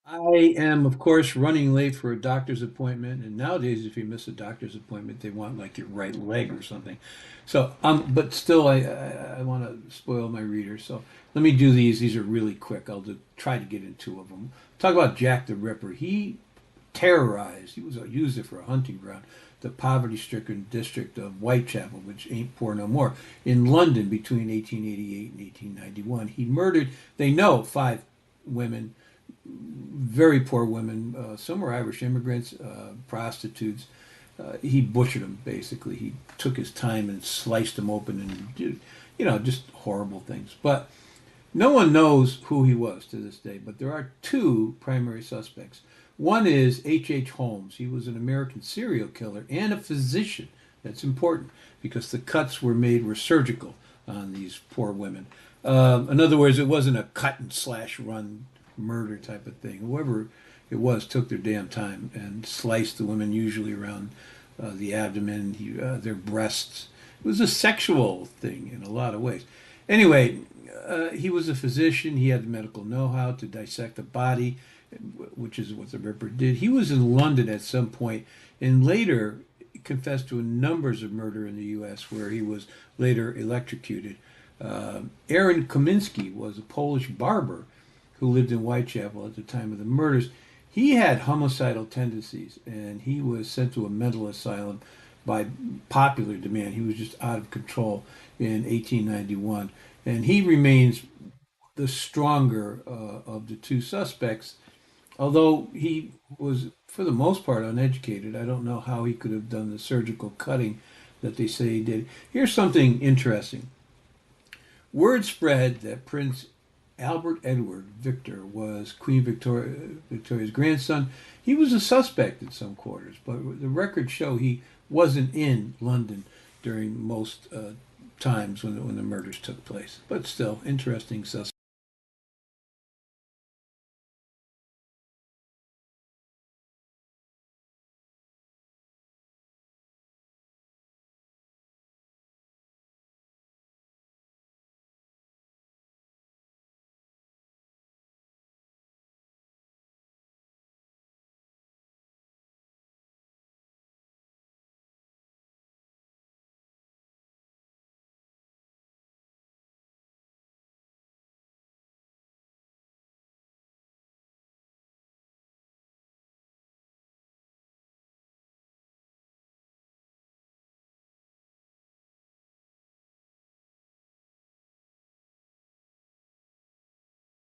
I am, of course, running late for a doctor's appointment, and nowadays, if you miss a doctor's appointment, they want like your right leg or something. So, but still, I want to spoil my readers. So let me do these. These are really quick. Try to get in two of them. Talk about Jack the Ripper. He terrorized. He was used it for a hunting ground. The poverty-stricken district of Whitechapel, which ain't poor no more, in London between 1888 and 1891. He murdered. They know five women, very poor women. Some were Irish immigrants, prostitutes. He butchered them basically. He took his time and sliced them open and did, just horrible things. But no one knows who he was to this day. But there are two primary suspects. One is H. Holmes. He was an American serial killer and a physician. That's important because the cuts were surgical on these poor women. In other words, it wasn't a cut and slash run murder type of thing. Whoever it was took their damn time and sliced the women, usually around the abdomen, their breasts. It was a sexual thing in a lot of ways. Anyway, he was a physician. He had the medical know-how to dissect a body, which is what the Ripper did. He was in London at some point and later confessed to numbers of murder in the U.S., where he was later electrocuted. Aaron Kominski was a Polish barber who lived in Whitechapel at the time of the murders. He had homicidal tendencies, and he was sent to a mental asylum by popular demand. He was just out of control in 1891, and he remains the stronger of the two suspects, although he was, for the most part, uneducated. I don't know how he could have done the surgical cutting that they say he did. Here's something interesting. Word spread that Prince Albert Edward Victor was Victoria's grandson. He was a suspect in some quarters, but the records show he wasn't in London during most times when the murders took place. But still, interesting suspect.